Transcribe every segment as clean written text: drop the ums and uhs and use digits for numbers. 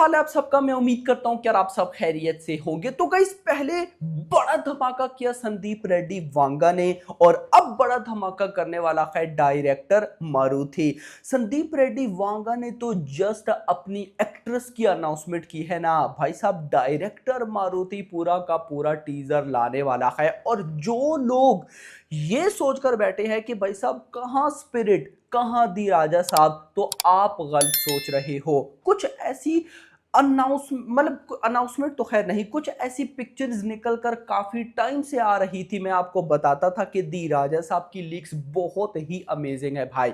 हाल है आप सबका। मैं उम्मीद करता हूं कि यार आप सब खैरियत से होंगे। तो गाइस, पहले बड़ा धमाका किया संदीप रेड्डी वांगा ने, और अब बड़ा धमाका करने वाला है डायरेक्टर मारुति। संदीप रेड्डी वांगा ने तो जस्ट अपनी एक्ट्रेस की अनाउंसमेंट की है ना भाई साहब, डायरेक्टर मारुति पूरा का पूरा टीजर लाने वाला है। और जो लोग ये सोचकर बैठे हैं कि भाई साहब कहां स्पिरिट, कहां दी राजा साहब, तो आप गलत सोच रहे हो। कुछ ऐसी अनाउंसमेंट तो खैर नहीं, कुछ ऐसी पिक्चर्स निकल कर काफी टाइम से आ रही थी। मैं आपको बताता था कि दी राजा साहब की लीक्स बहुत ही अमेजिंग है भाई।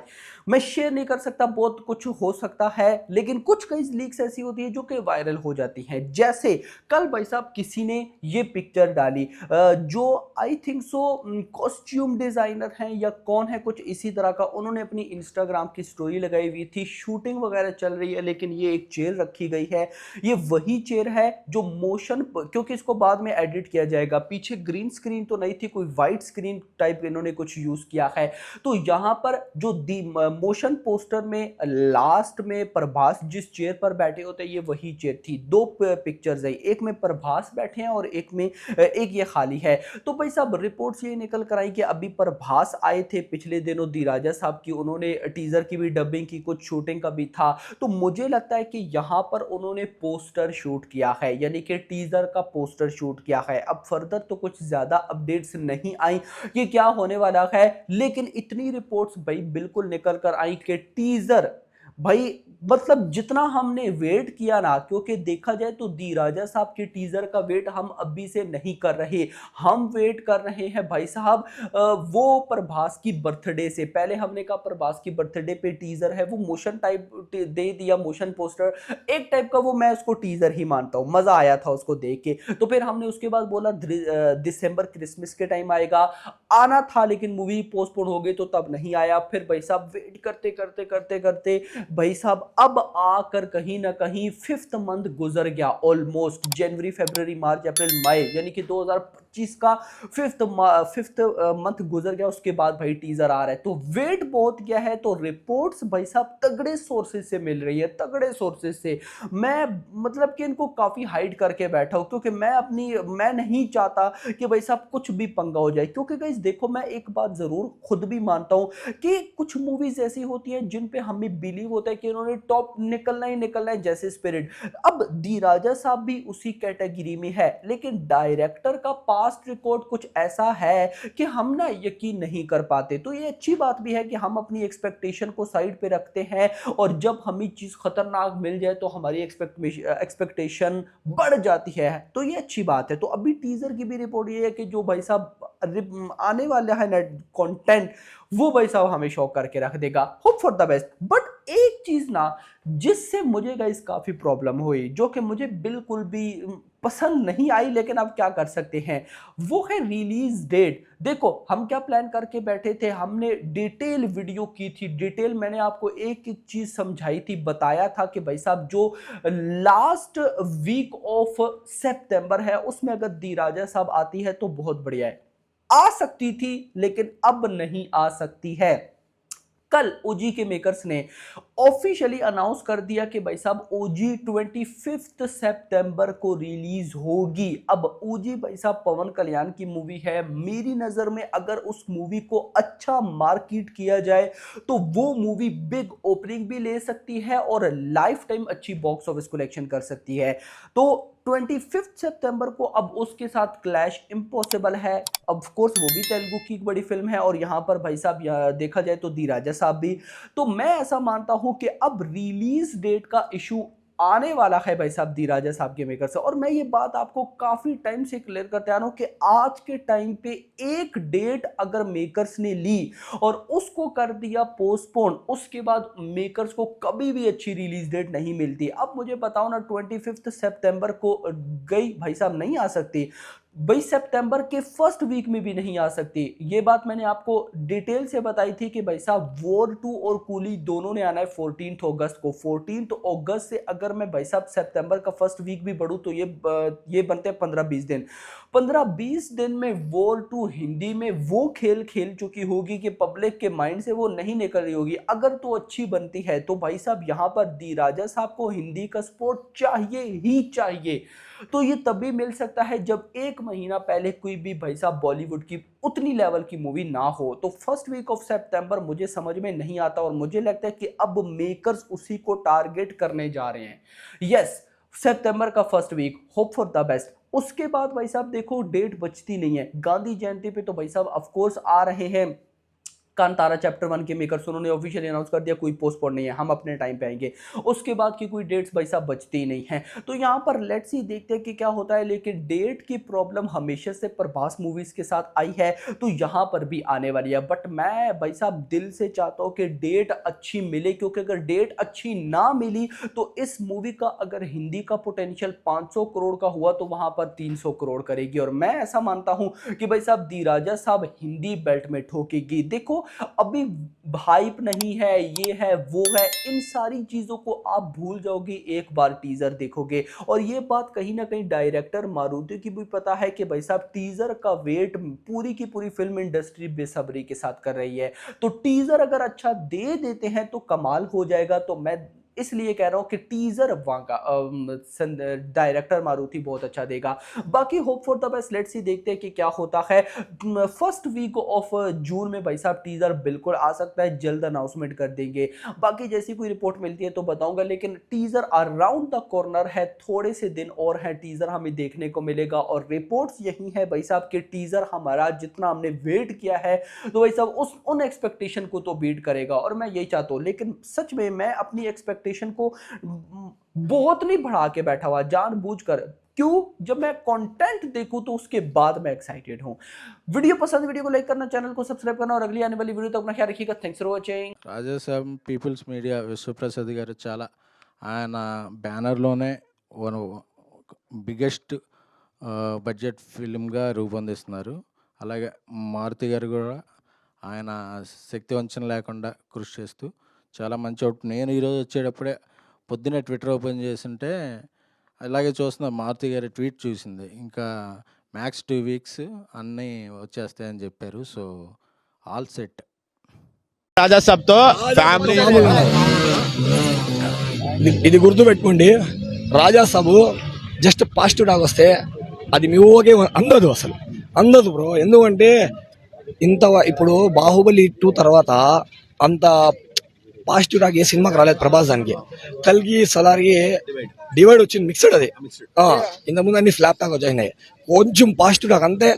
मैं शेयर नहीं कर सकता, बहुत कुछ हो सकता है, लेकिन कुछ कई लीक्स ऐसी होती है जो कि वायरल हो जाती हैं। जैसे कल भाई साहब किसी ने ये पिक्चर डाली, जो I think so costume designer हैं या कौन है, कुछ इसी तरह का, उन्होंने अपनी इंस्टाग्राम की स्टोरी लगाई हुई थी। शूटिंग वगैरह चल रही है, लेकिन ये एक चेयर रखी गई है। ये वही चेयर है जो मोशन, क्योंकि इसको बाद में एडिट किया जाएगा, पीछे ग्रीन स्क्रीन तो नहीं थी, कोई वाइट स्क्रीन टाइप इन्होंने कुछ यूज किया है। तो यहां पर जो दी मोशन पोस्टर में लास्ट में प्रभास जिस चेयर पर बैठे होते हैं, ये वही चेयर थी। दो पिक्चर्स है, एक में प्रभास बैठे हैं और एक में एक ये खाली है। तो भाई साहब रिपोर्ट्स ये निकल कर आई कि अभी प्रभास आए थे पिछले दिनों दी राजा साहब की, उन्होंने टीजर की भी डबिंग की, कुछ शूटिंग का भी था। तो मुझे लगता है कि यहां पर उन्होंने पोस्टर शूट किया है, यानी कि टीजर का पोस्टर शूट किया है। अब फर्दर तो कुछ ज्यादा अपडेट्स नहीं आई कि क्या होने वाला है, लेकिन इतनी रिपोर्ट्स भाई बिल्कुल निकल कर आई कि टीजर भाई, मतलब जितना हमने वेट किया ना, क्योंकि देखा जाए तो दी राजा साहब के टीजर का वेट हम अभी से नहीं कर रहे। हम वेट कर रहे हैं भाई साहब वो प्रभास की बर्थडे से पहले। हमने कहा प्रभास की बर्थडे पे टीजर है, वो मोशन टाइप दे दिया, मोशन पोस्टर एक टाइप का, वो मैं उसको टीजर ही मानता हूं, मजा आया था उसको देख के। तो फिर हमने उसके बाद बोला दिसंबर क्रिसमस के टाइम आएगा, आना था, लेकिन मूवी पोस्टपोन हो गई तो तब नहीं आया। फिर भाई साहब वेट करते करते करते करते भाई साहब अब आकर कहीं ना कहीं फिफ्थ मंथ गुजर गया, ऑलमोस्ट जनवरी फरवरी मार्च अप्रैल मई, यानी कि 2025 का फिफ्थ मंथ गुजर गया। उसके बाद भाई टीजर आ रहा है, तो वेट बहुत किया है। तो रिपोर्ट्स भाई साहब तगड़े सोर्सेज से मिल रही है, तगड़े सोर्सेज से। मैं मतलब कि इनको काफी हाइड करके बैठा हूं, क्योंकि मैं नहीं चाहता कि भाई साहब कुछ भी पंगा हो जाए। क्योंकि गाइस देखो, मैं एक बात जरूर खुद भी मानता हूं कि कुछ मूवीज ऐसी होती हैं जिन पे हमें बिलीव होता है कि उन्होंने टॉप निकलना ही निकलना है, जैसे स्पिरिट। अब दी राजा साहब भी उसी कैटेगरी में है, लेकिन डायरेक्टर का पास्ट रिकॉर्ड कुछ ऐसा है कि हम ना यकीन नहीं कर पाते। तो ये अच्छी बात भी है कि हम अपनी एक्सपेक्टेशन को साइड पे रखते हैं, और जब हमें चीज खतरनाक मिल जाए तो हमारी एक्सपेक्टेशन बढ़ जाती है। तो ये अच्छी बात है। तो अभी टीजर की भी रिपोर्ट ये है कि जो भाई साहब आने वाला है नेट कंटेंट, वो भाई साहब हमें शॉक करके रख देगा। Hope for the best. But एक चीज ना जिससे मुझे गाइस काफी प्रॉब्लम हुई, जो कि मुझे बिल्कुल भी पसंद नहीं आई, लेकिन अब क्या कर सकते हैं, वो है रिलीज डेट। देखो हम क्या प्लान करके बैठे थे, हमने डिटेल वीडियो की थी, डिटेल मैंने आपको एक एक चीज समझाई थी, बताया था कि भाई साहब जो लास्ट वीक ऑफ सितंबर है उसमें अगर दी राजा साहब आती है तो बहुत बढ़िया है। आ सकती थी, लेकिन अब नहीं आ सकती है। कल ओजी के मेकर्स ने ऑफिशियली अनाउंस कर दिया कि भाई साहब ओजी 25 सितंबर को रिलीज होगी। अब ओजी भाई साहब पवन कल्याण की मूवी है, मेरी नजर में अगर उस मूवी को अच्छा मार्केट किया जाए तो वो मूवी बिग ओपनिंग भी ले सकती है और लाइफ टाइम अच्छी बॉक्स ऑफिस कलेक्शन कर सकती है। तो 25 सितंबर को अब उसके साथ क्लैश इम्पॉसिबल है। ऑफ कोर्स वो भी तेलुगु की एक बड़ी फिल्म है, और यहां पर भाई साहब देखा जाए तो दी राजा साहब भी। तो मैं ऐसा मानता हूं कि अब रिलीज डेट का इशू आने वाला है भाई साहब दी राजा साहब के मेकर से। और मैं ये बात आपको काफी टाइम से क्लियर करते आ रहा हूं कि आज के टाइम पे एक डेट अगर मेकर्स ने ली और उसको कर दिया पोस्टपोन, उसके बाद मेकर्स को कभी भी अच्छी रिलीज डेट नहीं मिलती। अब मुझे बताओ ना, 25 सितंबर को गई भाई साहब नहीं आ सकती, भाई सितंबर के फर्स्ट वीक में भी नहीं आ सकती। ये बात मैंने आपको डिटेल से बताई थी कि भाई साहब वॉर 2 और कूली दोनों ने आना है 14 अगस्त को। 14 अगस्त से अगर मैं भाई साहब सितंबर का फर्स्ट वीक भी बढ़ूं तो ये बनते हैं 15-20 दिन। 15-20 दिन में वॉर 2 हिंदी में वो खेल खेल चुकी होगी कि पब्लिक के माइंड से वो नहीं निकल रही होगी। अगर तो अच्छी बनती है तो भाई साहब यहाँ पर दी राजा साहब को हिंदी का सपोर्ट चाहिए ही चाहिए। तो ये तभी मिल सकता है जब एक महीना पहले कोई भी भाई साहब बॉलीवुड की उतनी लेवल की मूवी ना हो। तो फर्स्ट वीक ऑफ सितंबर मुझे समझ में नहीं आता और मुझे लगता है कि अब मेकर्स उसी को टारगेट करने जा रहे हैं। यस, सितंबर का first week, hope for the best. उसके बाद भाई साहब देखो डेट बचती नहीं है। गांधी जयंती पे तो भाई साहब ऑफ कोर्स आ रहे हैं कांतारा चैप्टर 1 के मेकर्स, उन्होंने ऑफिशियली अनाउंस कर दिया, कोई पोस्टपोन नहीं है, हम अपने टाइम पे आएंगे। उसके बाद की कोई डेट्स भाई साहब बचती ही नहीं है। तो यहाँ पर लेट्स सी देखते हैं कि क्या होता है। लेकिन डेट की प्रॉब्लम हमेशा से प्रभास मूवीज के साथ आई है तो यहाँ पर भी आने वाली है। बट मैं भाई साहब दिल से चाहता हूँ कि डेट अच्छी मिले, क्योंकि अगर डेट अच्छी ना मिली तो इस मूवी का अगर हिंदी का पोटेंशियल 500 करोड़ का हुआ तो वहां पर 300 करोड़ करेगी। और मैं ऐसा मानता हूं कि भाई साहब दी राजा साहब हिंदी बेल्ट में ठोकेगी। देखो अभी हाइप नहीं है, ये है वो है, इन सारी चीजों को आप भूल जाओगे एक बार टीजर देखोगे। और ये बात कहीं ना कहीं डायरेक्टर मारुति की भी पता है कि भाई साहब टीजर का वेट पूरी की पूरी फिल्म इंडस्ट्री बेसब्री के साथ कर रही है। तो टीजर अगर अच्छा दे देते हैं तो कमाल हो जाएगा। तो मैं इसलिए कह रहा हूं कि टीजर वहां का डायरेक्टर मारुति बहुत अच्छा देगा। बाकी hope for the best, let's see देखते हैं कि क्या होता है। फर्स्ट वीक ऑफ जून में भाई साहब टीजर बिल्कुल आ सकता है, जल्द अनाउंसमेंट कर देंगे। बाकी जैसी कोई रिपोर्ट मिलती है तो बताऊंगा, लेकिन टीजर अराउंड द कॉर्नर है, थोड़े से दिन और है, टीजर हमें देखने को मिलेगा। और रिपोर्ट्स यही है भाई साहब कि टीजर हमारा जितना हमने वेट किया है तो भाई साहब उन एक्सपेक्टेशन को तो बीट करेगा और मैं यही चाहता हूं। लेकिन सच में मैं अपनी एक्सपेक्टेशन को बहुत नहीं बढ़ा के बैठा हुआ जानबूझकर। क्यों? जब मैं कंटेंट देखूं तो उसके बाद मैं एक्साइटेड हूं। वीडियो पसंद, वीडियो को लाइक करना, चैनल को सब्सक्राइब करना और अगली आने वाली वीडियो तक अपना ख्याल रखिएगा। Thanks for watching. Rajasaab people's media Vishwaprasad గారు చాలా ఆయన బ్యానర్లోనే బిగ్గెస్ట్ బడ్జెట్ ఫిల్మ్గా రూపొందిస్తున్నారు. అలాగే మారుతి గారు కూడా ఆయన శక్తి వంచన లేకుండా కృషి చేస్తూ చాలా మంచి అవుట్. నేను ఈరోజు వచ్చేటప్పుడే పొద్దున్నే ట్విట్టర్ ఓపెన్ చేస్తుంటే అలాగే చూస్తున్న మారుతి గారి ట్వీట్ చూసింది, ఇంకా మ్యాక్స్ 2 వీక్స్ అన్నీ వచ్చేస్తాయని చెప్పారు. So all set. రాజాసాబ్తో ఫ్యామిలీ ఇది గుర్తు పెట్టుకోండి. రాజాసాబు జస్ట్ పాజిటివ్ టాక్ వస్తే అది మీ ఊకే అందదు, అసలు అందదు బ్రో. ఎందుకంటే ఇప్పుడు బాహుబలి 2 తర్వాత అంత పాజిటివ్ టాక్ ఏ సినిమాకి రాలేదు ప్రభాస్. దానికి కల్కి సలార్కి డివైడ్ వచ్చింది, మిక్స్డ్ అది. ఇంతకుముందు అన్ని ఫ్లాప్ టాక్ వచ్చాయి, కొంచెం పాజిటివ్ టాక్ అంతే.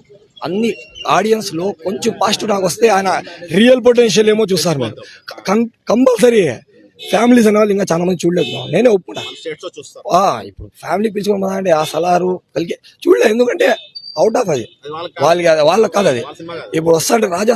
అన్ని ఆడియన్స్ లో కొంచెం పాజిటివ్ టాక్ వస్తే ఆయన రియల్ పొటెన్షియల్ ఏమో చూస్తారు మీరు. కంపల్సరీ ఫ్యామిలీస్ అనే వాళ్ళు ఇంకా చాలా మంది చూడలేదు, నేనే ఒప్పుకున్నా. ఇప్పుడు ఫ్యామిలీ పిలుచుకోమన్నా అంటే ఆ సలారు కలిగి చూడలేదు, ఎందుకంటే అవుట్ ఆఫ్ అది వాళ్ళకి కాదు అది. ఇప్పుడు వస్తాంటే రాజా